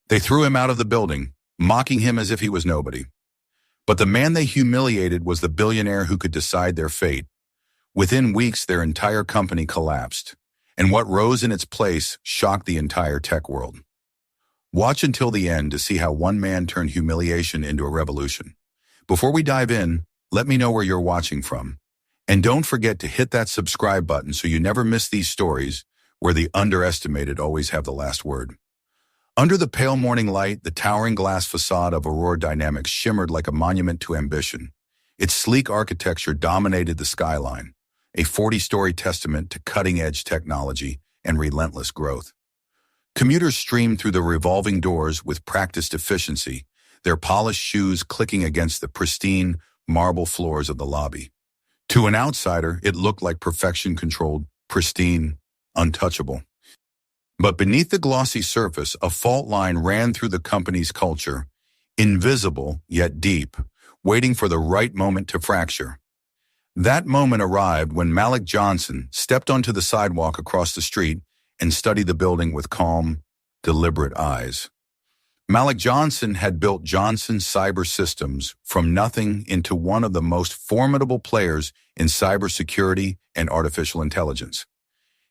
They threw him out of the building, mocking him as if he was nobody. But the man they humiliated was the billionaire who could decide their fate. Within weeks, their entire company collapsed, and what rose in its place shocked the entire tech world. Watch until the end to see how one man turned humiliation into a revolution. Before we dive in, let me know where you're watching from. And don't forget to hit that subscribe button so you never miss these stories where the underestimated always have the last word. Under the pale morning light, the towering glass facade of Aurora Dynamics shimmered like a monument to ambition. Its sleek architecture dominated the skyline, a 40-story testament to cutting-edge technology and relentless growth. Commuters streamed through the revolving doors with practiced efficiency, their polished shoes clicking against the pristine marble floors of the lobby. To an outsider, it looked like perfection-controlled, pristine, untouchable. But beneath the glossy surface, a fault line ran through the company's culture, invisible yet deep, waiting for the right moment to fracture. That moment arrived when Malik Johnson stepped onto the sidewalk across the street and studied the building with calm, deliberate eyes. Malik Johnson had built Johnson Cyber Systems from nothing into one of the most formidable players in cybersecurity and artificial intelligence.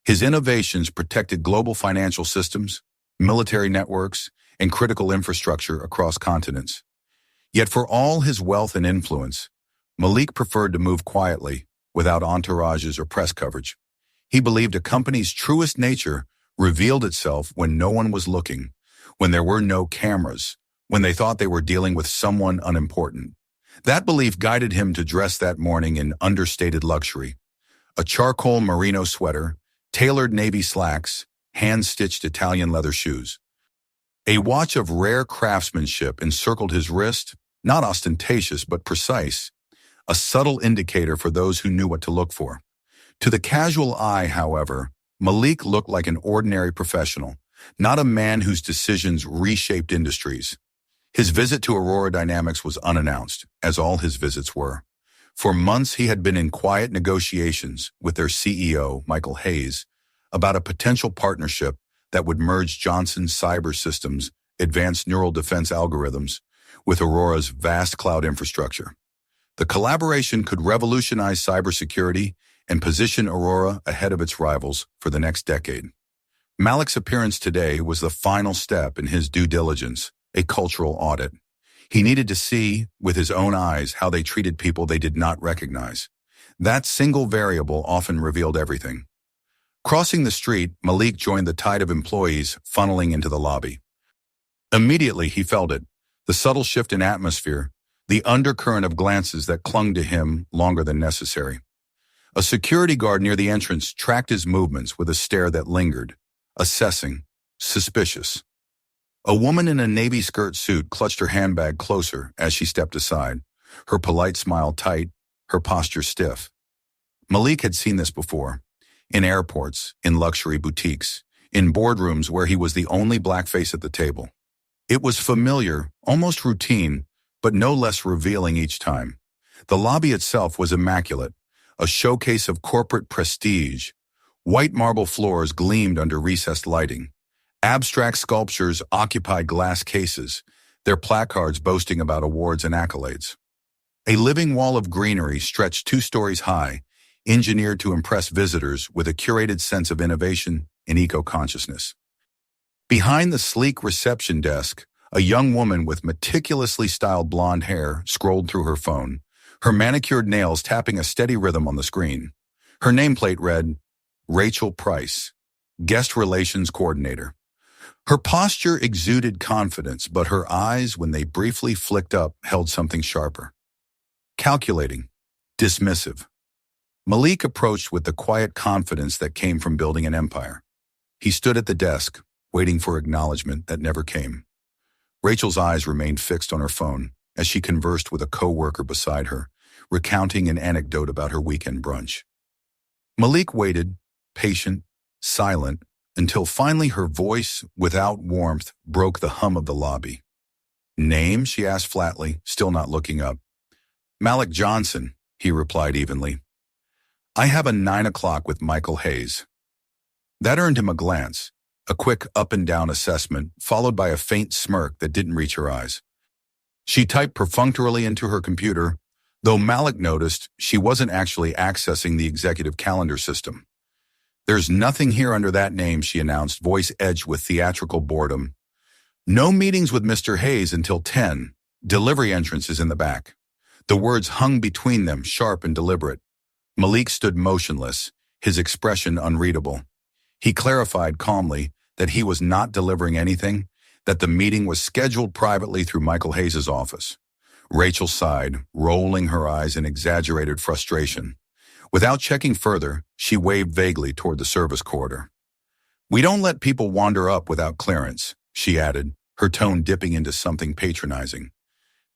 His innovations protected global financial systems, military networks, and critical infrastructure across continents. Yet for all his wealth and influence, Malik preferred to move quietly, without entourages or press coverage. He believed a company's truest nature revealed itself when no one was looking, when there were no cameras, when they thought they were dealing with someone unimportant. That belief guided him to dress that morning in understated luxury. A charcoal merino sweater, tailored navy slacks, hand-stitched Italian leather shoes. A watch of rare craftsmanship encircled his wrist, not ostentatious but precise, a subtle indicator for those who knew what to look for. To the casual eye, however, Malik looked like an ordinary professional, not a man whose decisions reshaped industries. His visit to Aurora Dynamics was unannounced, as all his visits were. For months, he had been in quiet negotiations with their CEO, Michael Hayes, about a potential partnership that would merge Johnson's Cyber Systems' advanced neural defense algorithms with Aurora's vast cloud infrastructure. The collaboration could revolutionize cybersecurity and position Aurora ahead of its rivals for the next decade. Malik's appearance today was the final step in his due diligence, a cultural audit. He needed to see, with his own eyes, how they treated people they did not recognize. That single variable often revealed everything. Crossing the street, Malik joined the tide of employees funneling into the lobby. Immediately, he felt it, the subtle shift in atmosphere, the undercurrent of glances that clung to him longer than necessary. A security guard near the entrance tracked his movements with a stare that lingered, assessing, suspicious. A woman in a navy skirt suit clutched her handbag closer as she stepped aside, her polite smile tight, her posture stiff. Malik had seen this before, in airports, in luxury boutiques, in boardrooms where he was the only black face at the table. It was familiar, almost routine, but no less revealing each time. The lobby itself was immaculate, a showcase of corporate prestige. White marble floors gleamed under recessed lighting. Abstract sculptures occupied glass cases, their placards boasting about awards and accolades. A living wall of greenery stretched 2 stories high, engineered to impress visitors with a curated sense of innovation and eco-consciousness. Behind the sleek reception desk, a young woman with meticulously styled blonde hair scrolled through her phone, her manicured nails tapping a steady rhythm on the screen. Her nameplate read, Rachel Price, Guest Relations Coordinator. Her posture exuded confidence, but her eyes, when they briefly flicked up, held something sharper. Calculating, dismissive. Malik approached with the quiet confidence that came from building an empire. He stood at the desk, waiting for acknowledgement that never came. Rachel's eyes remained fixed on her phone as she conversed with a co-worker beside her, recounting an anecdote about her weekend brunch. Malik waited, patient, silent, until finally her voice, without warmth, broke the hum of the lobby. Name? She asked flatly, still not looking up. Malik Johnson, he replied evenly. I have a 9 o'clock with Michael Hayes. That earned him a glance, A quick up and down assessment, followed by a faint smirk that didn't reach her eyes. She typed perfunctorily into her computer, though Malik noticed she wasn't actually accessing the executive calendar system. "There's nothing here under that name," she announced, voice edged with theatrical boredom. "No meetings with Mr. Hayes until 10. Delivery entrance is in the back." The words hung between them, sharp and deliberate. Malik stood motionless, his expression unreadable. He clarified calmly that he was not delivering anything, that the meeting was scheduled privately through Michael Hayes' office. Rachel sighed, rolling her eyes in exaggerated frustration. Without checking further, she waved vaguely toward the service corridor. "We don't let people wander up without clearance," she added, her tone dipping into something patronizing.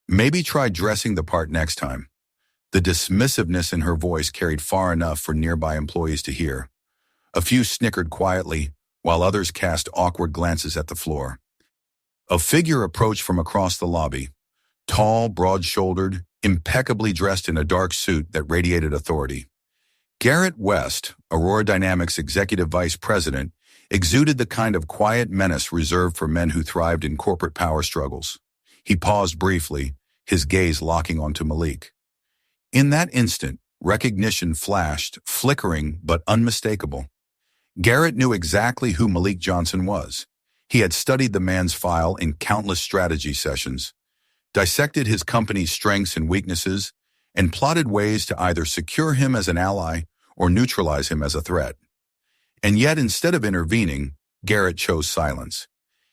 "Maybe try dressing the part next time." The dismissiveness in her voice carried far enough for nearby employees to hear. A few snickered quietly, while others cast awkward glances at the floor. A figure approached from across the lobby. Tall, broad-shouldered, impeccably dressed in a dark suit that radiated authority. Garrett West, Aurora Dynamics Executive Vice President, exuded the kind of quiet menace reserved for men who thrived in corporate power struggles. He paused briefly, his gaze locking onto Malik. In that instant, recognition flashed, flickering but unmistakable. Garrett knew exactly who Malik Johnson was. He had studied the man's file in countless strategy sessions, dissected his company's strengths and weaknesses, and plotted ways to either secure him as an ally or neutralize him as a threat. And yet, instead of intervening, Garrett chose silence.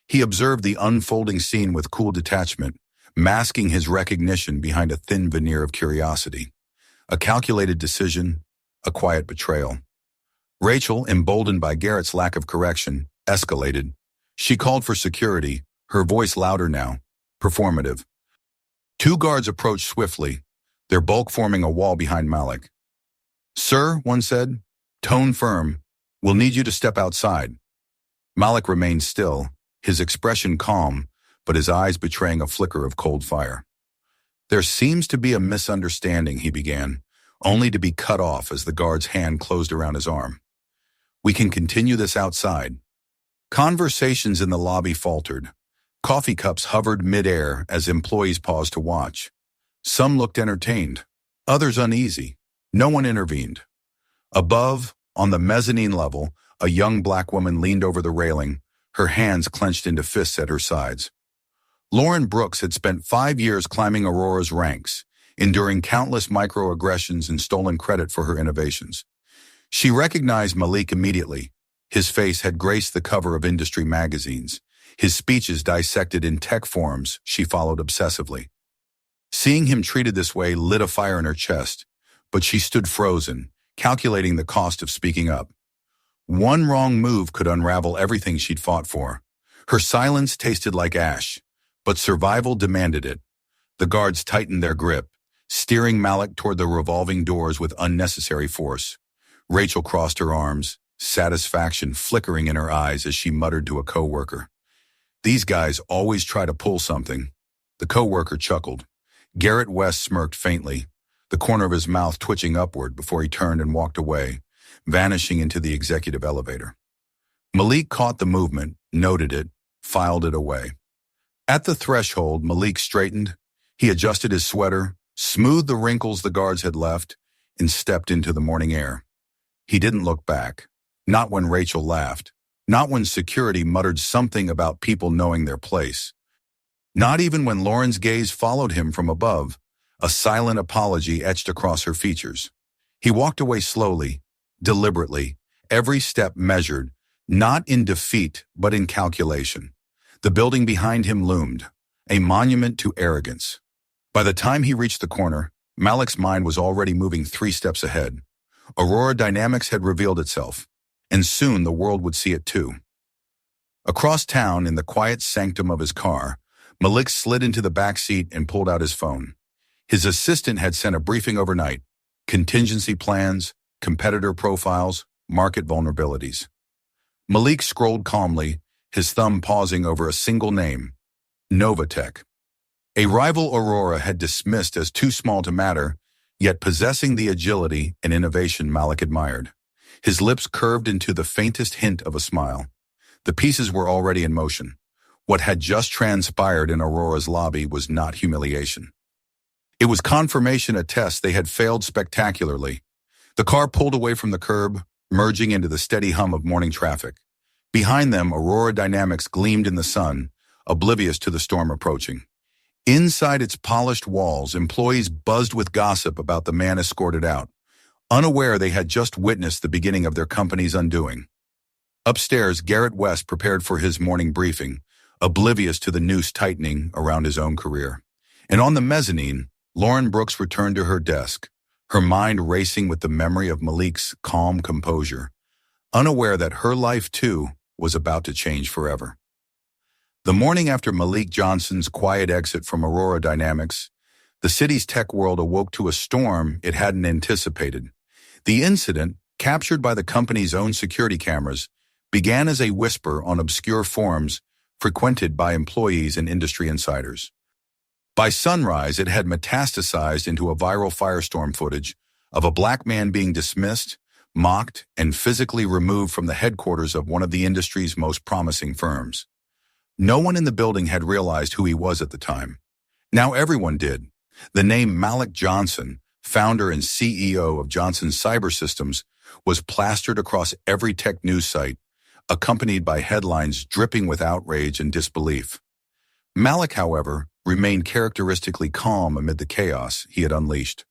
He observed the unfolding scene with cool detachment, masking his recognition behind a thin veneer of curiosity. A calculated decision, a quiet betrayal. Rachel, emboldened by Garrett's lack of correction, escalated. She called for security, her voice louder now, performative. Two guards approached swiftly, their bulk forming a wall behind Malik. "Sir," one said, tone firm, "we'll need you to step outside." Malik remained still, his expression calm, but his eyes betraying a flicker of cold fire. "There seems to be a misunderstanding," he began, only to be cut off as the guard's hand closed around his arm. "We can continue this outside." Conversations in the lobby faltered. Coffee cups hovered mid-air as employees paused to watch. Some looked entertained, others uneasy. No one intervened. Above, on the mezzanine level, a young black woman leaned over the railing, her hands clenched into fists at her sides. Lauren Brooks had spent 5 years climbing Aurora's ranks, enduring countless microaggressions and stolen credit for her innovations. She recognized Malik immediately. His face had graced the cover of industry magazines, his speeches dissected in tech forums she followed obsessively. Seeing him treated this way lit a fire in her chest, but she stood frozen, calculating the cost of speaking up. One wrong move could unravel everything she'd fought for. Her silence tasted like ash, but survival demanded it. The guards tightened their grip, steering Malik toward the revolving doors with unnecessary force. Rachel crossed her arms, satisfaction flickering in her eyes as she muttered to a coworker. "These guys always try to pull something." The coworker chuckled. Garrett West smirked faintly, the corner of his mouth twitching upward before he turned and walked away, vanishing into the executive elevator. Malik caught the movement, noted it, filed it away. At the threshold, Malik straightened. He adjusted his sweater, smoothed the wrinkles the guards had left, and stepped into the morning air. He didn't look back. Not when Rachel laughed. Not when security muttered something about people knowing their place. Not even when Lauren's gaze followed him from above, a silent apology etched across her features. He walked away slowly, deliberately, every step measured, not in defeat but in calculation. The building behind him loomed, a monument to arrogance. By the time he reached the corner, Malik's mind was already moving 3 steps ahead. Aurora Dynamics had revealed itself, and soon the world would see it too. Across town, in the quiet sanctum of his car, Malik slid into the back seat and pulled out his phone. His assistant had sent a briefing overnight: contingency plans, competitor profiles, market vulnerabilities. Malik scrolled calmly, his thumb pausing over a single name: Novatech. A rival Aurora had dismissed as too small to matter, yet possessing the agility and innovation Malik admired. His lips curved into the faintest hint of a smile. The pieces were already in motion. What had just transpired in Aurora's lobby was not humiliation. It was confirmation, a test they had failed spectacularly. The car pulled away from the curb, merging into the steady hum of morning traffic. Behind them, Aurora Dynamics gleamed in the sun, oblivious to the storm approaching. Inside its polished walls, employees buzzed with gossip about the man escorted out, unaware they had just witnessed the beginning of their company's undoing. Upstairs, Garrett West prepared for his morning briefing, oblivious to the noose tightening around his own career. And on the mezzanine, Lauren Brooks returned to her desk, her mind racing with the memory of Malik's calm composure, unaware that her life, too, was about to change forever. The morning after Malik Johnson's quiet exit from Aurora Dynamics, the city's tech world awoke to a storm it hadn't anticipated. The incident, captured by the company's own security cameras, began as a whisper on obscure forums frequented by employees and industry insiders. By sunrise, it had metastasized into a viral firestorm footage of a black man being dismissed, mocked, and physically removed from the headquarters of one of the industry's most promising firms. No one in the building had realized who he was at the time. Now everyone did. The name Malik Johnson, founder and CEO of Johnson Cyber Systems, was plastered across every tech news site, accompanied by headlines dripping with outrage and disbelief. Malik, however, remained characteristically calm amid the chaos he had unleashed.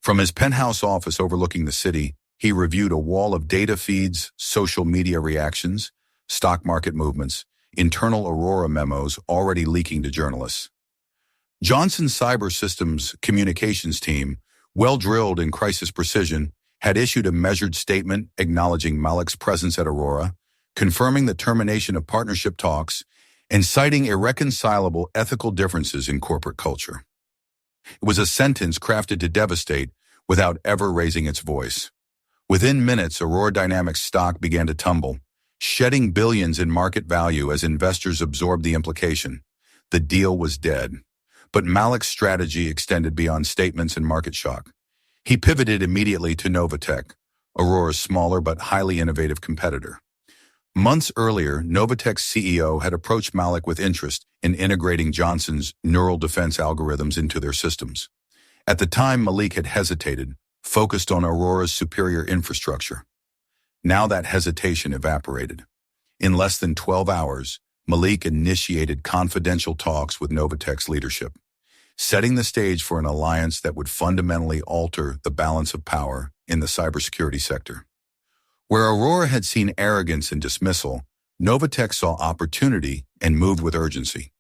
From his penthouse office overlooking the city, he reviewed a wall of data feeds, social media reactions, stock market movements, internal Aurora memos already leaking to journalists. Johnson Cyber Systems' communications team, well-drilled in crisis precision, had issued a measured statement acknowledging Malik's presence at Aurora, confirming the termination of partnership talks, and citing irreconcilable ethical differences in corporate culture. It was a sentence crafted to devastate without ever raising its voice. Within minutes, Aurora Dynamics stock began to tumble, shedding billions in market value as investors absorbed the implication. The deal was dead. But Malik's strategy extended beyond statements and market shock. He pivoted immediately to Novatech, Aurora's smaller but highly innovative competitor. Months earlier, Novatech's CEO had approached Malik with interest in integrating Johnson's neural defense algorithms into their systems. At the time, Malik had hesitated, focused on Aurora's superior infrastructure. Now that hesitation evaporated. In less than 12 hours, Malik initiated confidential talks with Novatech's leadership, setting the stage for an alliance that would fundamentally alter the balance of power in the cybersecurity sector. Where Aurora had seen arrogance and dismissal, Novatech saw opportunity and moved with urgency.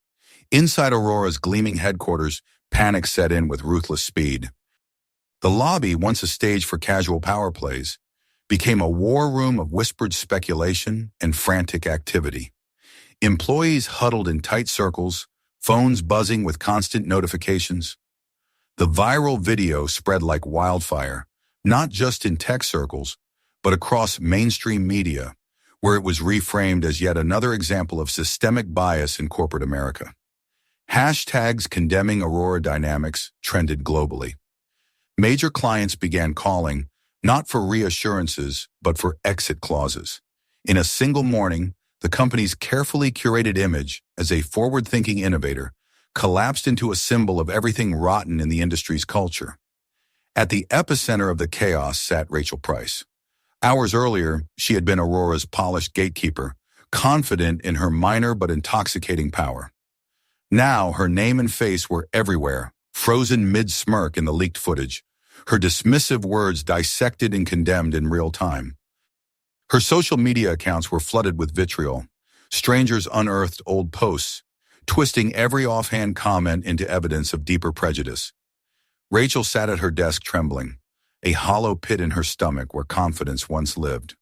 Inside Aurora's gleaming headquarters, panic set in with ruthless speed. The lobby, once a stage for casual power plays, became a war room of whispered speculation and frantic activity. Employees huddled in tight circles, phones buzzing with constant notifications. The viral video spread like wildfire, not just in tech circles, but across mainstream media, where it was reframed as yet another example of systemic bias in corporate America. Hashtags condemning Aurora Dynamics trended globally. Major clients began calling, not for reassurances, but for exit clauses. In a single morning, the company's carefully curated image as a forward-thinking innovator collapsed into a symbol of everything rotten in the industry's culture. At the epicenter of the chaos sat Rachel Price. Hours earlier, she had been Aurora's polished gatekeeper, confident in her minor but intoxicating power. Now, her name and face were everywhere, frozen mid-smirk in the leaked footage, her dismissive words dissected and condemned in real time. Her social media accounts were flooded with vitriol. Strangers unearthed old posts, twisting every offhand comment into evidence of deeper prejudice. Rachel sat at her desk trembling, a hollow pit in her stomach where confidence once lived.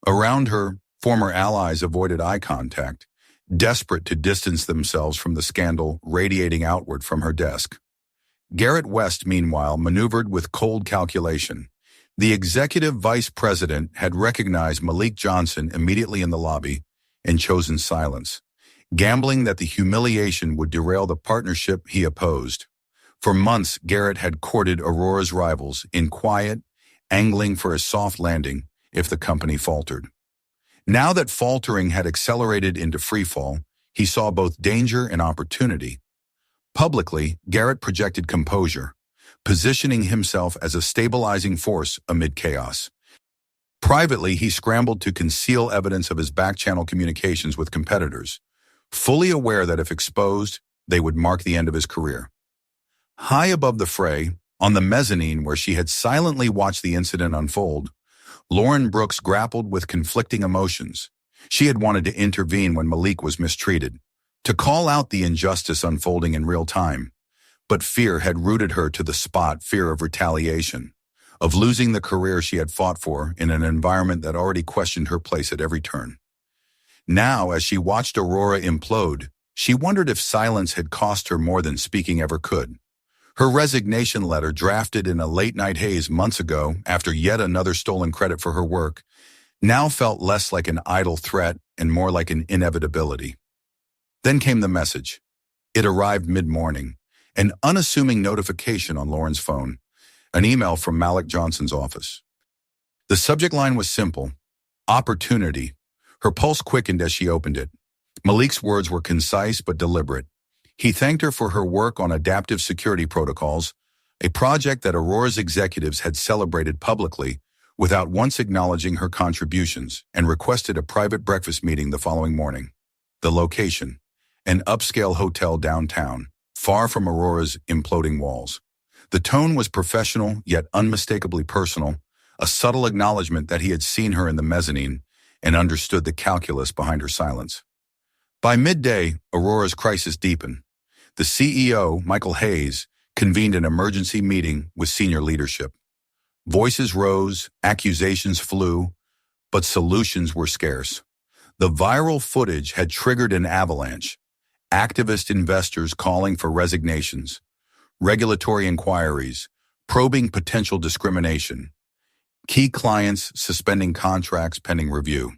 Around her, former allies avoided eye contact, desperate to distance themselves from the scandal radiating outward from her desk. Garrett West, meanwhile, maneuvered with cold calculation. The executive vice president had recognized Malik Johnson immediately in the lobby and chosen silence, gambling that the humiliation would derail the partnership he opposed. For months, Garrett had courted Aurora's rivals in quiet, angling for a soft landing if the company faltered. Now that faltering had accelerated into freefall, he saw both danger and opportunity. Publicly, Garrett projected composure, positioning himself as a stabilizing force amid chaos. Privately, he scrambled to conceal evidence of his back-channel communications with competitors, fully aware that if exposed, they would mark the end of his career. High above the fray, on the mezzanine where she had silently watched the incident unfold, Lauren Brooks grappled with conflicting emotions. She had wanted to intervene when Malik was mistreated, to call out the injustice unfolding in real time. But fear had rooted her to the spot, fear of retaliation, of losing the career she had fought for in an environment that already questioned her place at every turn. Now, as she watched Aurora implode, she wondered if silence had cost her more than speaking ever could. Her resignation letter, drafted in a late-night haze months ago after yet another stolen credit for her work, now felt less like an idle threat and more like an inevitability. Then came the message. It arrived mid-morning, an unassuming notification on Lauren's phone, an email from Malik Johnson's office. The subject line was simple: opportunity. Her pulse quickened as she opened it. Malik's words were concise but deliberate. He thanked her for her work on adaptive security protocols, a project that Aurora's executives had celebrated publicly without once acknowledging her contributions, and requested a private breakfast meeting the following morning. The location: an upscale hotel downtown, far from Aurora's imploding walls. The tone was professional yet unmistakably personal, a subtle acknowledgement that he had seen her in the mezzanine and understood the calculus behind her silence. By midday, Aurora's crisis deepened. The CEO, Michael Hayes, convened an emergency meeting with senior leadership. Voices rose, accusations flew, but solutions were scarce. The viral footage had triggered an avalanche. Activist investors calling for resignations, regulatory inquiries, probing potential discrimination, key clients suspending contracts pending review.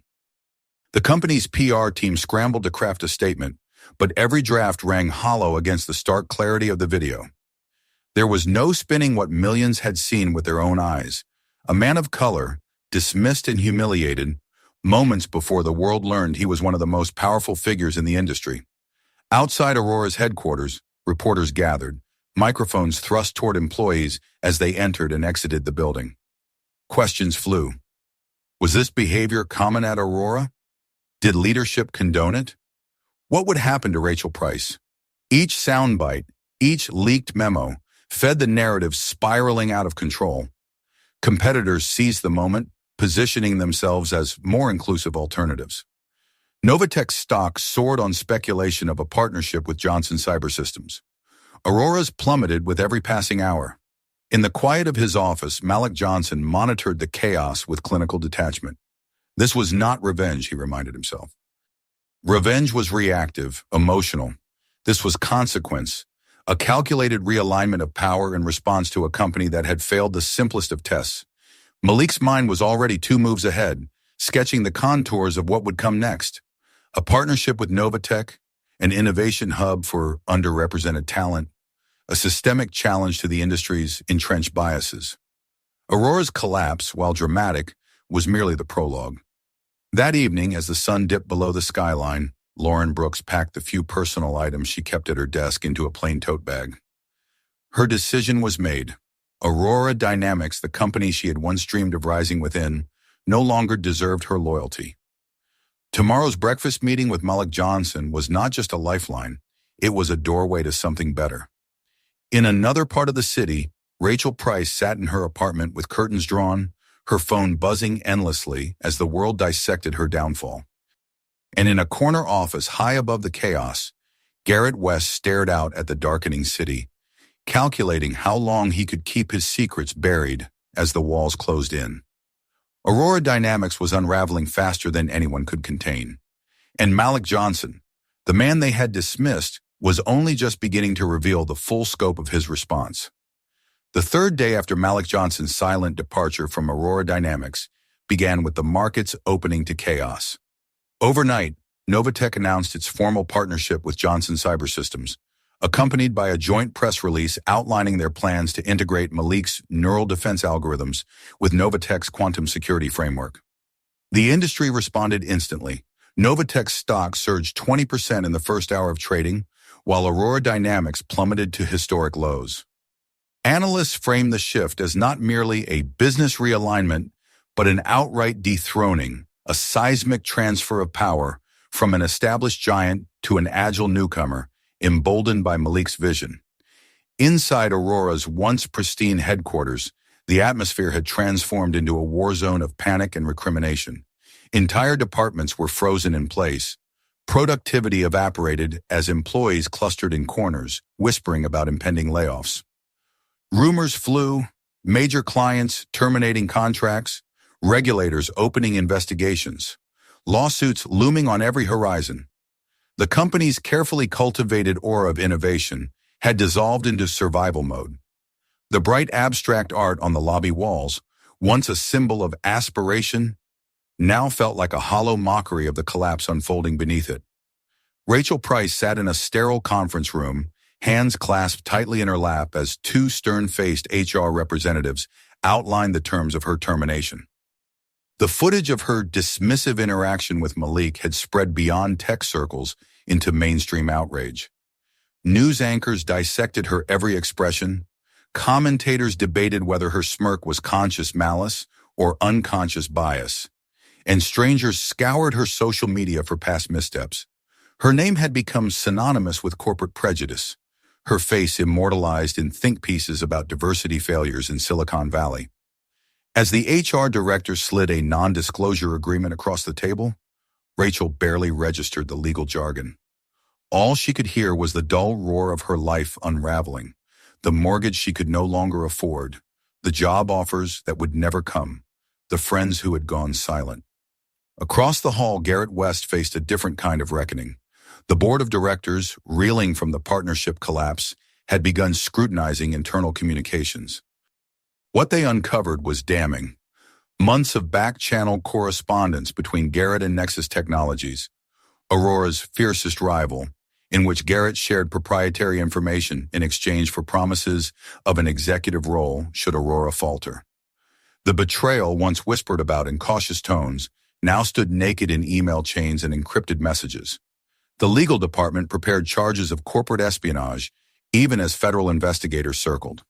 The company's PR team scrambled to craft a statement, but every draft rang hollow against the stark clarity of the video. There was no spinning what millions had seen with their own eyes. A man of color, dismissed and humiliated, moments before the world learned he was one of the most powerful figures in the industry. Outside Aurora's headquarters, reporters gathered, microphones thrust toward employees as they entered and exited the building. Questions flew. Was this behavior common at Aurora? Did leadership condone it? What would happen to Rachel Price? Each soundbite, each leaked memo, fed the narrative spiraling out of control. Competitors seized the moment, positioning themselves as more inclusive alternatives. Novatech's stock soared on speculation of a partnership with Johnson Cyber Systems. Aurora's plummeted with every passing hour. In the quiet of his office, Malik Johnson monitored the chaos with clinical detachment. This was not revenge, he reminded himself. Revenge was reactive, emotional. This was consequence, a calculated realignment of power in response to a company that had failed the simplest of tests. Malik's mind was already 2 moves ahead, sketching the contours of what would come next. A partnership with Novatech, an innovation hub for underrepresented talent, a systemic challenge to the industry's entrenched biases. Aurora's collapse, while dramatic, was merely the prologue. That evening, as the sun dipped below the skyline, Lauren Brooks packed the few personal items she kept at her desk into a plain tote bag. Her decision was made. Aurora Dynamics, the company she had once dreamed of rising within, no longer deserved her loyalty. Tomorrow's breakfast meeting with Malik Johnson was not just a lifeline, it was a doorway to something better. In another part of the city, Rachel Price sat in her apartment with curtains drawn, her phone buzzing endlessly as the world dissected her downfall. And in a corner office high above the chaos, Garrett West stared out at the darkening city, calculating how long he could keep his secrets buried as the walls closed in. Aurora Dynamics was unraveling faster than anyone could contain. And Malik Johnson, the man they had dismissed, was only just beginning to reveal the full scope of his response. The third day after Malik Johnson's silent departure from Aurora Dynamics began with the markets opening to chaos. Overnight, Novatech announced its formal partnership with Johnson Cyber Systems, accompanied by a joint press release outlining their plans to integrate Malik's neural defense algorithms with Novatech's quantum security framework. The industry responded instantly. Novatech's stock surged 20% in the first hour of trading, while Aurora Dynamics plummeted to historic lows. Analysts framed the shift as not merely a business realignment, but an outright dethroning, a seismic transfer of power from an established giant to an agile newcomer, emboldened by Malik's vision. Inside Aurora's once pristine headquarters, the atmosphere had transformed into a war zone of panic and recrimination. Entire departments were frozen in place. Productivity evaporated as employees clustered in corners, whispering about impending layoffs. Rumors flew, major clients terminating contracts, regulators opening investigations, lawsuits looming on every horizon. The company's carefully cultivated aura of innovation had dissolved into survival mode. The bright abstract art on the lobby walls, once a symbol of aspiration, now felt like a hollow mockery of the collapse unfolding beneath it. Rachel Price sat in a sterile conference room, hands clasped tightly in her lap as two stern-faced HR representatives outlined the terms of her termination. The footage of her dismissive interaction with Malik had spread beyond tech circles into mainstream outrage. News anchors dissected her every expression. Commentators debated whether her smirk was conscious malice or unconscious bias. And strangers scoured her social media for past missteps. Her name had become synonymous with corporate prejudice, her face immortalized in think pieces about diversity failures in Silicon Valley. As the HR director slid a non-disclosure agreement across the table, Rachel barely registered the legal jargon. All she could hear was the dull roar of her life unraveling, the mortgage she could no longer afford, the job offers that would never come, the friends who had gone silent. Across the hall, Garrett West faced a different kind of reckoning. The board of directors, reeling from the partnership collapse, had begun scrutinizing internal communications. What they uncovered was damning. Months of back-channel correspondence between Garrett and Nexus Technologies, Aurora's fiercest rival, in which Garrett shared proprietary information in exchange for promises of an executive role should Aurora falter. The betrayal, once whispered about in cautious tones, now stood naked in email chains and encrypted messages. The legal department prepared charges of corporate espionage, even as federal investigators circled.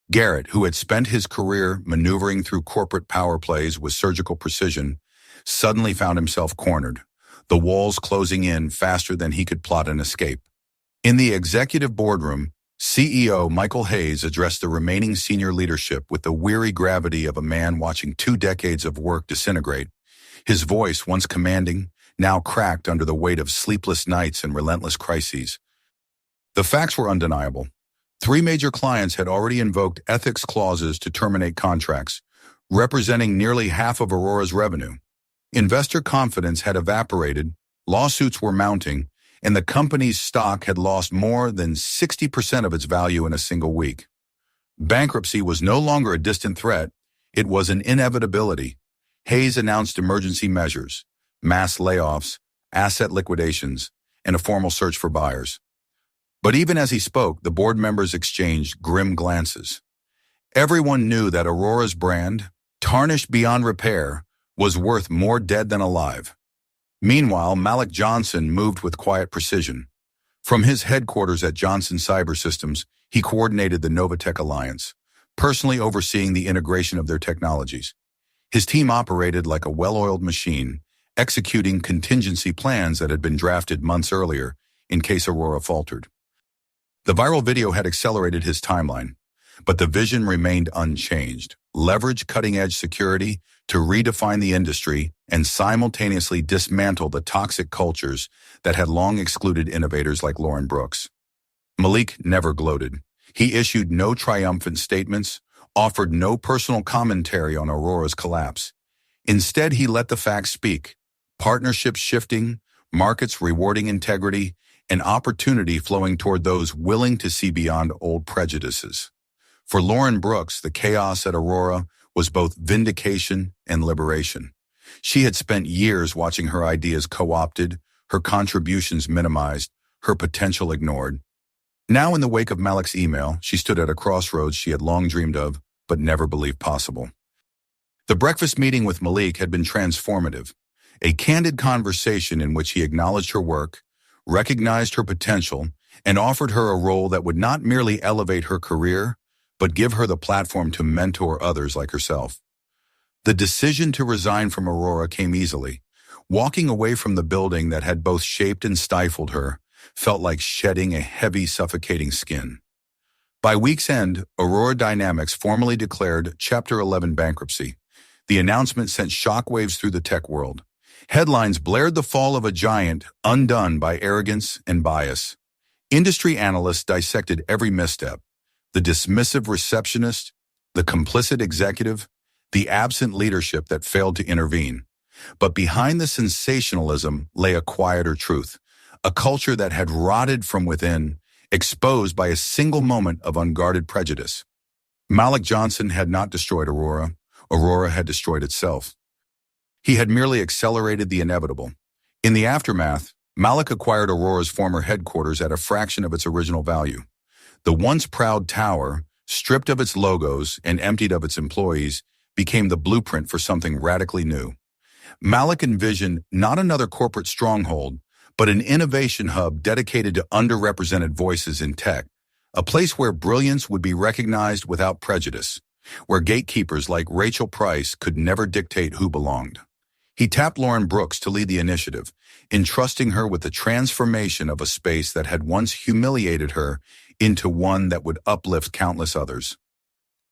Garrett, who had spent his career maneuvering through corporate power plays with surgical precision, suddenly found himself cornered, the walls closing in faster than he could plot an escape. In the executive boardroom, CEO Michael Hayes addressed the remaining senior leadership with the weary gravity of a man watching 2 decades of work disintegrate. His voice, once commanding, now cracked under the weight of sleepless nights and relentless crises. The facts were undeniable. 3 major clients had already invoked ethics clauses to terminate contracts, representing nearly half of Aurora's revenue. Investor confidence had evaporated, lawsuits were mounting, and the company's stock had lost more than 60% of its value in a single week. Bankruptcy was no longer a distant threat, it was an inevitability. Hayes announced emergency measures, mass layoffs, asset liquidations, and a formal search for buyers. But even as he spoke, the board members exchanged grim glances. Everyone knew that Aurora's brand, tarnished beyond repair, was worth more dead than alive. Meanwhile, Malik Johnson moved with quiet precision. From his headquarters at Johnson Cyber Systems, he coordinated the Novatech Alliance, personally overseeing the integration of their technologies. His team operated like a well-oiled machine, executing contingency plans that had been drafted months earlier in case Aurora faltered. The viral video had accelerated his timeline, but the vision remained unchanged. Leverage cutting-edge security to redefine the industry and simultaneously dismantle the toxic cultures that had long excluded innovators like Lauren Brooks. Malik never gloated. He issued no triumphant statements, offered no personal commentary on Aurora's collapse. Instead, he let the facts speak. Partnerships shifting, markets rewarding integrity, and opportunity flowing toward those willing to see beyond old prejudices. For Lauren Brooks, the chaos at Aurora was both vindication and liberation. She had spent years watching her ideas co-opted, her contributions minimized, her potential ignored. Now, in the wake of Malik's email, she stood at a crossroads she had long dreamed of, but never believed possible. The breakfast meeting with Malik had been transformative, a candid conversation in which he acknowledged her work, recognized her potential, and offered her a role that would not merely elevate her career, but give her the platform to mentor others like herself. The decision to resign from Aurora came easily. Walking away from the building that had both shaped and stifled her felt like shedding a heavy, suffocating skin. By week's end, Aurora Dynamics formally declared Chapter 11 bankruptcy. The announcement sent shockwaves through the tech world. Headlines blared the fall of a giant undone by arrogance and bias. Industry analysts dissected every misstep: the dismissive receptionist, the complicit executive, the absent leadership that failed to intervene. But behind the sensationalism lay a quieter truth, a culture that had rotted from within, exposed by a single moment of unguarded prejudice. Malik Johnson had not destroyed Aurora. Aurora had destroyed itself. He had merely accelerated the inevitable. In the aftermath, Malik acquired Aurora's former headquarters at a fraction of its original value. The once proud tower, stripped of its logos and emptied of its employees, became the blueprint for something radically new. Malik envisioned not another corporate stronghold, but an innovation hub dedicated to underrepresented voices in tech, a place where brilliance would be recognized without prejudice, where gatekeepers like Rachel Price could never dictate who belonged. He tapped Lauren Brooks to lead the initiative, entrusting her with the transformation of a space that had once humiliated her into one that would uplift countless others.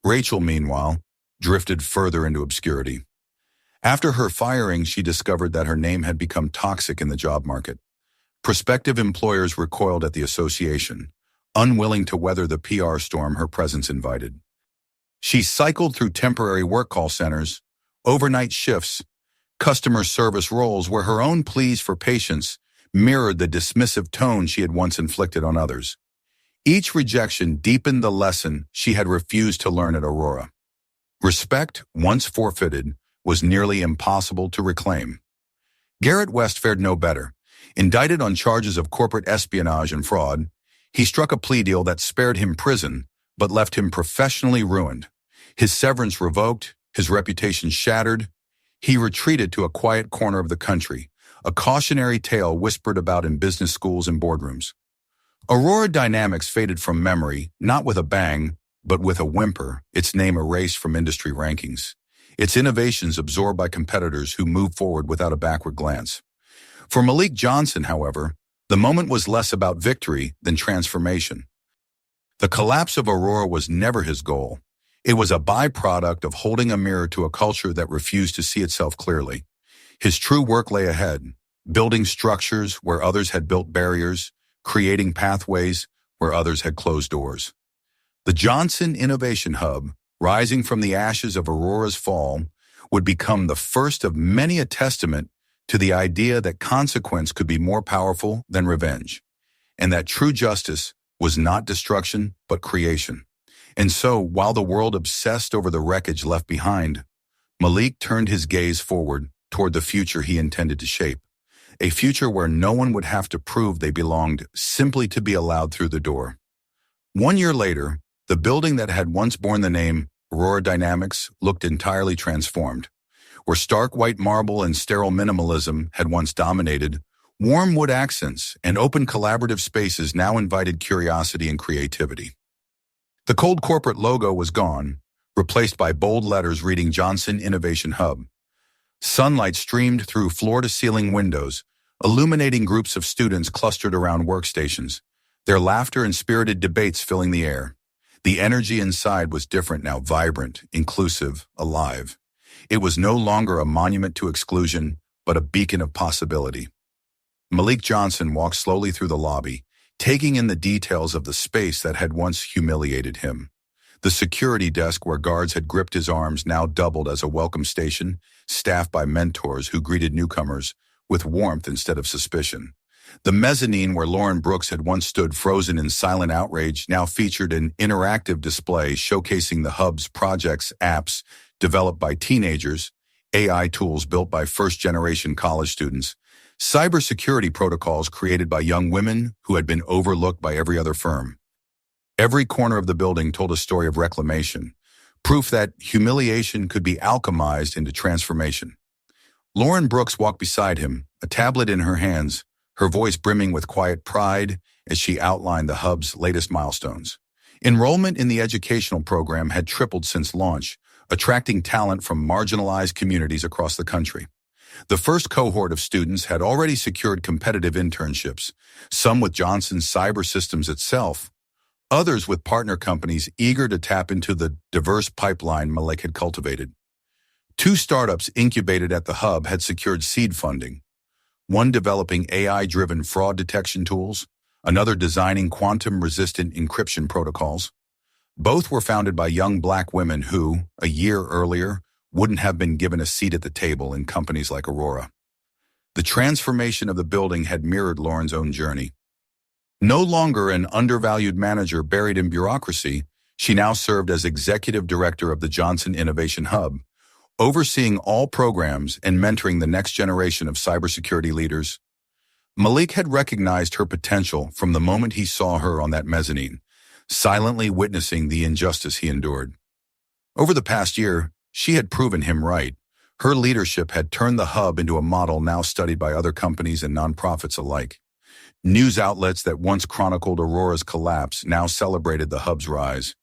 Rachel, meanwhile, drifted further into obscurity. After her firing, she discovered that her name had become toxic in the job market. Prospective employers recoiled at the association, unwilling to weather the PR storm her presence invited. She cycled through temporary work call centers, overnight shifts, customer service roles where her own pleas for patience mirrored the dismissive tone she had once inflicted on others. Each rejection deepened the lesson she had refused to learn at Aurora. Respect, once forfeited, was nearly impossible to reclaim. Garrett West fared no better. Indicted on charges of corporate espionage and fraud, he struck a plea deal that spared him prison, but left him professionally ruined. His severance revoked, his reputation shattered. He retreated to a quiet corner of the country, a cautionary tale whispered about in business schools and boardrooms. Aurora Dynamics faded from memory, not with a bang, but with a whimper, its name erased from industry rankings. Its innovations absorbed by competitors who moved forward without a backward glance. For Malik Johnson, however, the moment was less about victory than transformation. The collapse of Aurora was never his goal. It was a byproduct of holding a mirror to a culture that refused to see itself clearly. His true work lay ahead, building structures where others had built barriers, creating pathways where others had closed doors. The Johnson Innovation Hub, rising from the ashes of Aurora's fall, would become the first of many a testament to the idea that consequence could be more powerful than revenge, and that true justice was not destruction but creation. And so, while the world obsessed over the wreckage left behind, Malik turned his gaze forward toward the future he intended to shape, a future where no one would have to prove they belonged simply to be allowed through the door. 1 year later, the building that had once borne the name Aurora Dynamics looked entirely transformed. Where stark white marble and sterile minimalism had once dominated, warm wood accents and open collaborative spaces now invited curiosity and creativity. The cold corporate logo was gone, replaced by bold letters reading Johnson Innovation Hub. Sunlight streamed through floor-to-ceiling windows, illuminating groups of students clustered around workstations, their laughter and spirited debates filling the air. The energy inside was different now, vibrant, inclusive, alive. It was no longer a monument to exclusion, but a beacon of possibility. Malik Johnson walked slowly through the lobby, taking in the details of the space that had once humiliated him. The security desk where guards had gripped his arms now doubled as a welcome station, staffed by mentors who greeted newcomers with warmth instead of suspicion. The mezzanine where Lauren Brooks had once stood frozen in silent outrage now featured an interactive display showcasing the hub's projects, apps developed by teenagers, AI tools built by first-generation college students, cybersecurity protocols created by young women who had been overlooked by every other firm. Every corner of the building told a story of reclamation, proof that humiliation could be alchemized into transformation. Lauren Brooks walked beside him, a tablet in her hands, her voice brimming with quiet pride as she outlined the hub's latest milestones. Enrollment in the educational program had tripled since launch, attracting talent from marginalized communities across the country. The first cohort of students had already secured competitive internships, some with Johnson's Cyber Systems itself, others with partner companies eager to tap into the diverse pipeline Malik had cultivated. 2 startups incubated at the hub had secured seed funding, one developing AI-driven fraud detection tools, another designing quantum-resistant encryption protocols. Both were founded by young Black women who, a year earlier, wouldn't have been given a seat at the table in companies like Aurora. The transformation of the building had mirrored Lauren's own journey. No longer an undervalued manager buried in bureaucracy, she now served as executive director of the Johnson Innovation Hub, overseeing all programs and mentoring the next generation of cybersecurity leaders. Malik had recognized her potential from the moment he saw her on that mezzanine, silently witnessing the injustice he endured. Over the past year, she had proven him right. Her leadership had turned the hub into a model now studied by other companies and nonprofits alike. News outlets that once chronicled Aurora's collapse now celebrated the hub's rise.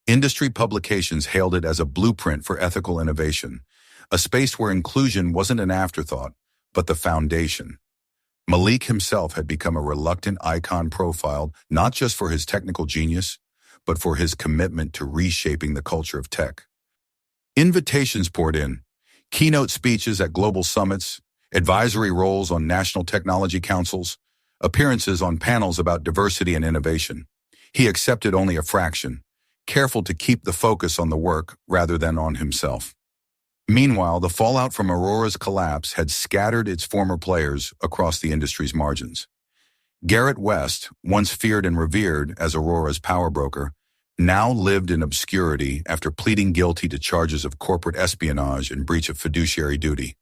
Industry publications hailed it as a blueprint for ethical innovation, a space where inclusion wasn't an afterthought, but the foundation. Malik himself had become a reluctant icon profiled not just for his technical genius, but for his commitment to reshaping the culture of tech. Invitations poured in, keynote speeches at global summits, advisory roles on national technology councils, appearances on panels about diversity and innovation. He accepted only a fraction, careful to keep the focus on the work rather than on himself. Meanwhile, the fallout from Aurora's collapse had scattered its former players across the industry's margins. Garrett West, once feared and revered as Aurora's power broker, now lived in obscurity after pleading guilty to charges of corporate espionage and breach of fiduciary duty.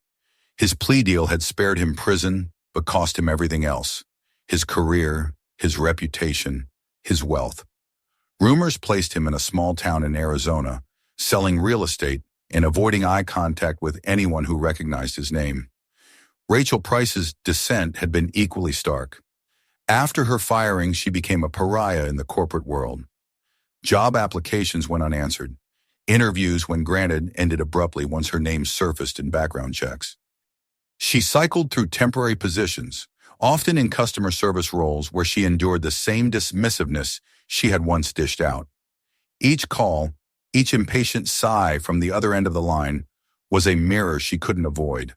His plea deal had spared him prison, but cost him everything else: his career, his reputation, his wealth. Rumors placed him in a small town in Arizona, selling real estate and avoiding eye contact with anyone who recognized his name. Rachel Price's descent had been equally stark. After her firing, she became a pariah in the corporate world. Job applications went unanswered. Interviews, when granted, ended abruptly once her name surfaced in background checks. She cycled through temporary positions, often in customer service roles where she endured the same dismissiveness she had once dished out. Each call, each impatient sigh from the other end of the line, was a mirror she couldn't avoid.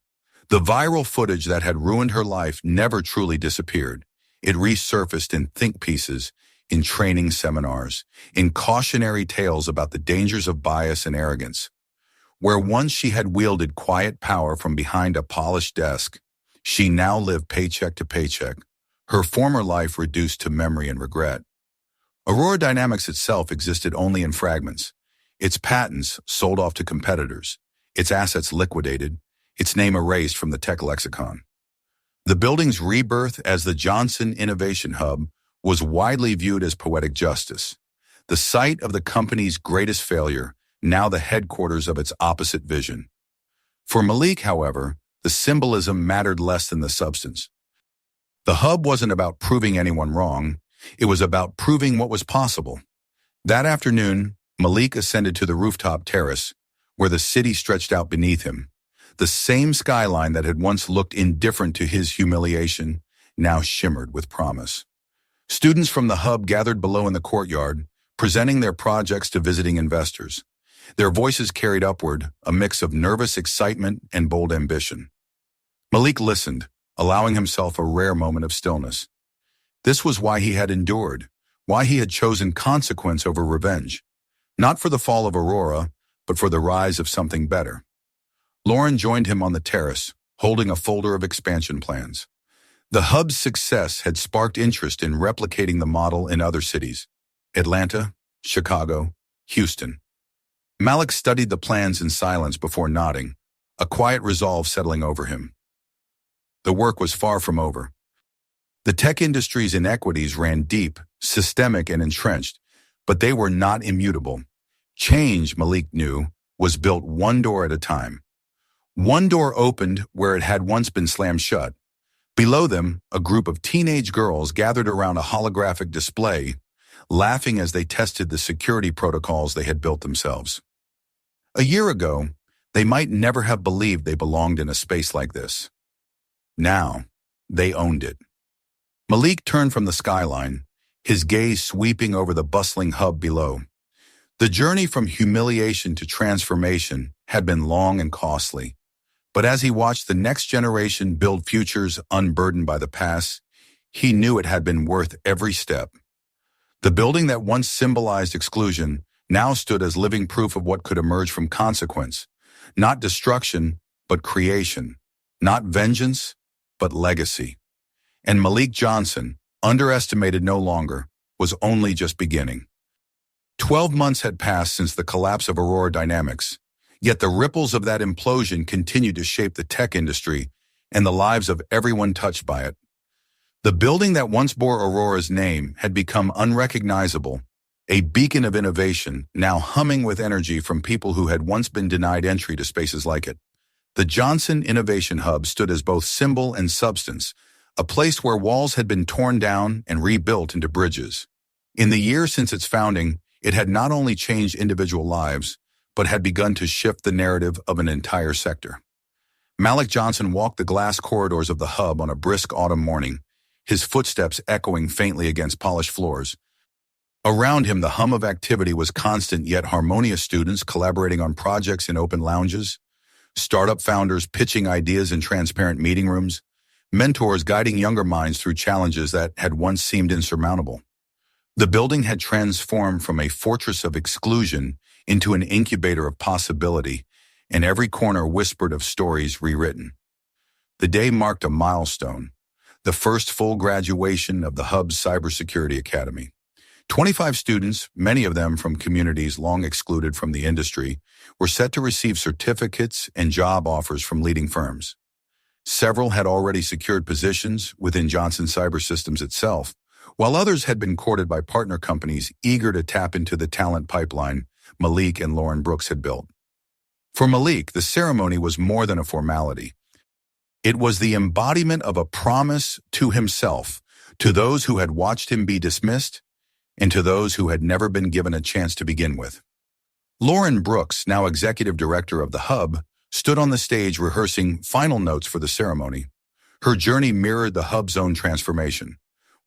The viral footage that had ruined her life never truly disappeared. It resurfaced in think pieces, in training seminars, in cautionary tales about the dangers of bias and arrogance. Where once she had wielded quiet power from behind a polished desk, she now lived paycheck to paycheck, her former life reduced to memory and regret. Aurora Dynamics itself existed only in fragments, its patents sold off to competitors, its assets liquidated, its name erased from the tech lexicon. The building's rebirth as the Johnson Innovation Hub was widely viewed as poetic justice, the site of the company's greatest failure, now the headquarters of its opposite vision. For Malik, however, the symbolism mattered less than the substance. The hub wasn't about proving anyone wrong, it was about proving what was possible. That afternoon, Malik ascended to the rooftop terrace, where the city stretched out beneath him. The same skyline that had once looked indifferent to his humiliation now shimmered with promise. Students from the hub gathered below in the courtyard, presenting their projects to visiting investors. Their voices carried upward a mix of nervous excitement and bold ambition. Malik listened, allowing himself a rare moment of stillness. This was why he had endured, why he had chosen consequence over revenge. Not for the fall of Aurora, but for the rise of something better. Lauren joined him on the terrace, holding a folder of expansion plans. The hub's success had sparked interest in replicating the model in other cities: Atlanta, Chicago, Houston. Malik studied the plans in silence before nodding, a quiet resolve settling over him. The work was far from over. The tech industry's inequities ran deep, systemic, and entrenched, but they were not immutable. Change, Malik knew, was built one door at a time. One door opened where it had once been slammed shut. Below them, a group of teenage girls gathered around a holographic display, laughing as they tested the security protocols they had built themselves. A year ago, they might never have believed they belonged in a space like this. Now, they owned it. Malik turned from the skyline, his gaze sweeping over the bustling hub below. The journey from humiliation to transformation had been long and costly, but as he watched the next generation build futures unburdened by the past, he knew it had been worth every step. The building that once symbolized exclusion now stood as living proof of what could emerge from consequence, not destruction, but creation, not vengeance, but legacy. And Malik Johnson, underestimated no longer, was only just beginning. 12 months had passed since the collapse of Aurora Dynamics, yet the ripples of that implosion continued to shape the tech industry and the lives of everyone touched by it. The building that once bore Aurora's name had become unrecognizable, a beacon of innovation now humming with energy from people who had once been denied entry to spaces like it. The Johnson Innovation Hub stood as both symbol and substance, a place where walls had been torn down and rebuilt into bridges. In the years since its founding, it had not only changed individual lives, but had begun to shift the narrative of an entire sector. Malik Johnson walked the glass corridors of the hub on a brisk autumn morning, his footsteps echoing faintly against polished floors. Around him, the hum of activity was constant yet harmonious: students collaborating on projects in open lounges, startup founders pitching ideas in transparent meeting rooms, mentors guiding younger minds through challenges that had once seemed insurmountable. The building had transformed from a fortress of exclusion into an incubator of possibility, and every corner whispered of stories rewritten. The day marked a milestone, the first full graduation of the Hub's Cybersecurity Academy. 25 students, many of them from communities long excluded from the industry, were set to receive certificates and job offers from leading firms. Several had already secured positions within Johnson Cyber Systems itself, while others had been courted by partner companies eager to tap into the talent pipeline Malik and Lauren Brooks had built. For Malik, the ceremony was more than a formality. It was the embodiment of a promise to himself, to those who had watched him be dismissed, and to those who had never been given a chance to begin with. Lauren Brooks, now executive director of the Hub, stood on the stage rehearsing final notes for the ceremony. Her journey mirrored the Hub's own transformation.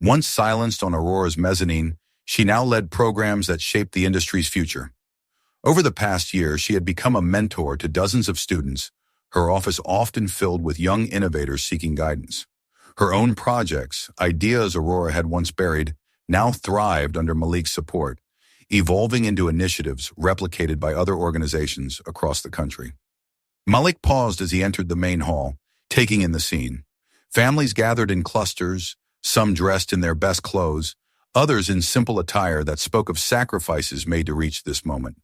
Once silenced on Aurora's mezzanine, she now led programs that shaped the industry's future. Over the past year, she had become a mentor to dozens of students, her office often filled with young innovators seeking guidance. Her own projects, ideas Aurora had once buried, now thrived under Malik's support, evolving into initiatives replicated by other organizations across the country. Malik paused as he entered the main hall, taking in the scene. Families gathered in clusters, some dressed in their best clothes, others in simple attire that spoke of sacrifices made to reach this moment.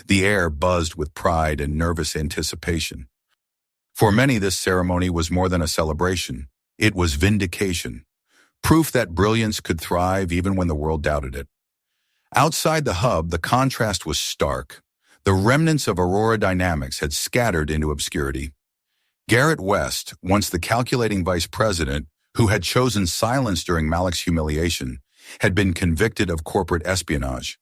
The air buzzed with pride and nervous anticipation. For many, this ceremony was more than a celebration. It was vindication. Proof that brilliance could thrive even when the world doubted it. Outside the Hub, the contrast was stark. The remnants of Aurora Dynamics had scattered into obscurity. Garrett West, once the calculating vice president, who had chosen silence during Malik's humiliation, had been convicted of corporate espionage.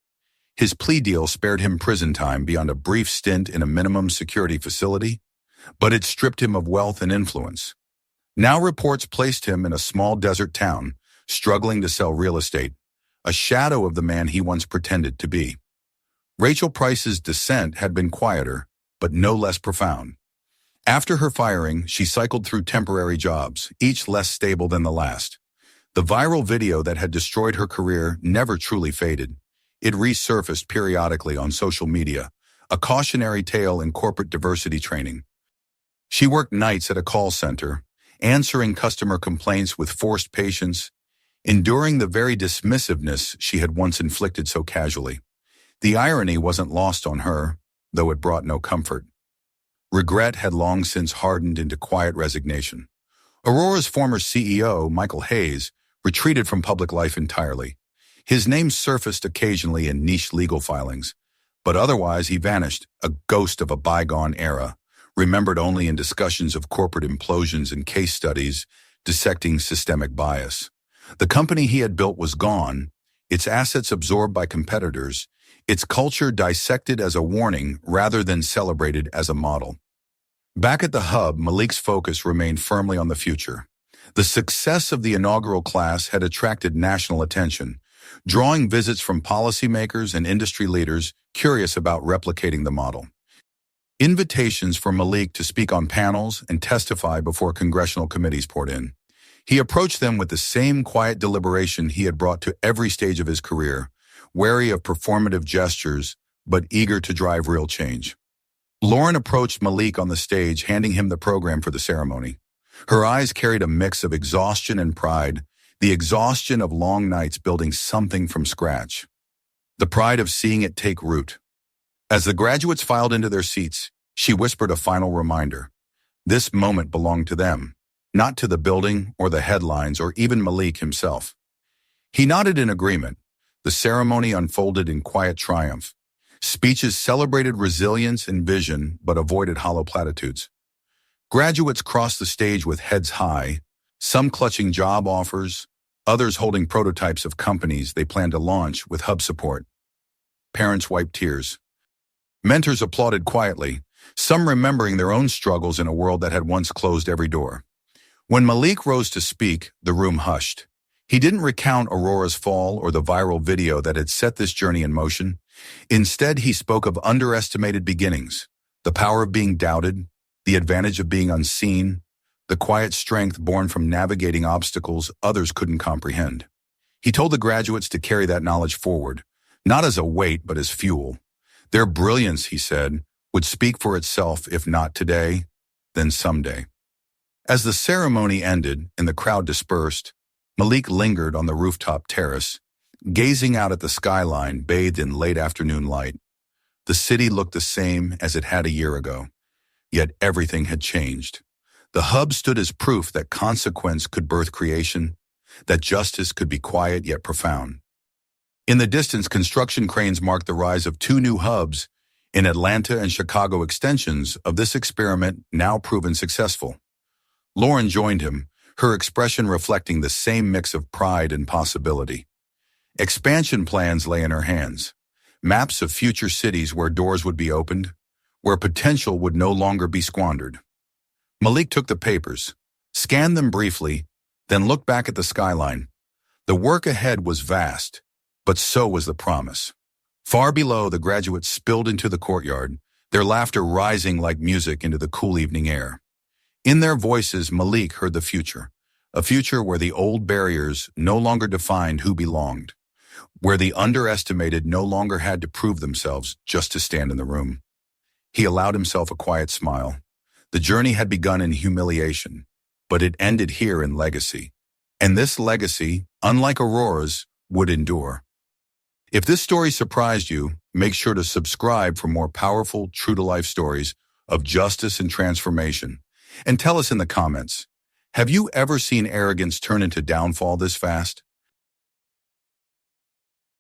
His plea deal spared him prison time beyond a brief stint in a minimum security facility, but it stripped him of wealth and influence. Now reports placed him in a small desert town, struggling to sell real estate, a shadow of the man he once pretended to be. Rachel Price's descent had been quieter, but no less profound. After her firing, she cycled through temporary jobs, each less stable than the last. The viral video that had destroyed her career never truly faded. It resurfaced periodically on social media, a cautionary tale in corporate diversity training. She worked nights at a call center, answering customer complaints with forced patience, enduring the very dismissiveness she had once inflicted so casually. The irony wasn't lost on her, though it brought no comfort. Regret had long since hardened into quiet resignation. Aurora's former CEO, Michael Hayes, retreated from public life entirely. His name surfaced occasionally in niche legal filings, But otherwise, he vanished, a ghost of a bygone era, remembered only in discussions of corporate implosions and case studies dissecting systemic bias. The company he had built was gone, its assets absorbed by competitors, its culture dissected as a warning rather than celebrated as a model. Back at the hub, Malik's focus remained firmly on the future. The success of the inaugural class had attracted national attention, drawing visits from policymakers and industry leaders curious about replicating the model. Invitations for Malik to speak on panels and testify before congressional committees poured in. He approached them with the same quiet deliberation he had brought to every stage of his career, wary of performative gestures, but eager to drive real change. Lauren approached Malik on the stage, handing him the program for the ceremony. Her eyes carried a mix of exhaustion and pride, the exhaustion of long nights building something from scratch, the pride of seeing it take root. As the graduates filed into their seats, she whispered a final reminder. This moment belonged to them, not to the building or the headlines or even Malik himself. He nodded in agreement. The ceremony unfolded in quiet triumph. Speeches celebrated resilience and vision, but avoided hollow platitudes. Graduates crossed the stage with heads high, some clutching job offers, others holding prototypes of companies they planned to launch with hub support. Parents wiped tears. Mentors applauded quietly, some remembering their own struggles in a world that had once closed every door. When Malik rose to speak, the room hushed. He didn't recount Aurora's fall or the viral video that had set this journey in motion. Instead, he spoke of underestimated beginnings, the power of being doubted, the advantage of being unseen, the quiet strength born from navigating obstacles others couldn't comprehend. He told the graduates to carry that knowledge forward, not as a weight but as fuel. Their brilliance, he said, would speak for itself if not today, then someday. As the ceremony ended and the crowd dispersed, Malik lingered on the rooftop terrace, gazing out at the skyline bathed in late afternoon light. The city looked the same as it had a year ago, yet everything had changed. The hub stood as proof that consequence could birth creation, that justice could be quiet yet profound. In the distance, construction cranes marked the rise of two new hubs in Atlanta and Chicago, extensions of this experiment now proven successful. Lauren joined him, her expression reflecting the same mix of pride and possibility. Expansion plans lay in her hands, maps of future cities where doors would be opened, where potential would no longer be squandered. Malik took the papers, scanned them briefly, then looked back at the skyline. The work ahead was vast, but so was the promise. Far below, the graduates spilled into the courtyard, their laughter rising like music into the cool evening air. In their voices, Malik heard the future, a future where the old barriers no longer defined who belonged, where the underestimated no longer had to prove themselves just to stand in the room. He allowed himself a quiet smile. The journey had begun in humiliation, but it ended here in legacy. And this legacy, unlike Aurora's, would endure. If this story surprised you, make sure to subscribe for more powerful, true-to-life stories of justice and transformation. And tell us in the comments, have you ever seen arrogance turn into downfall this fast?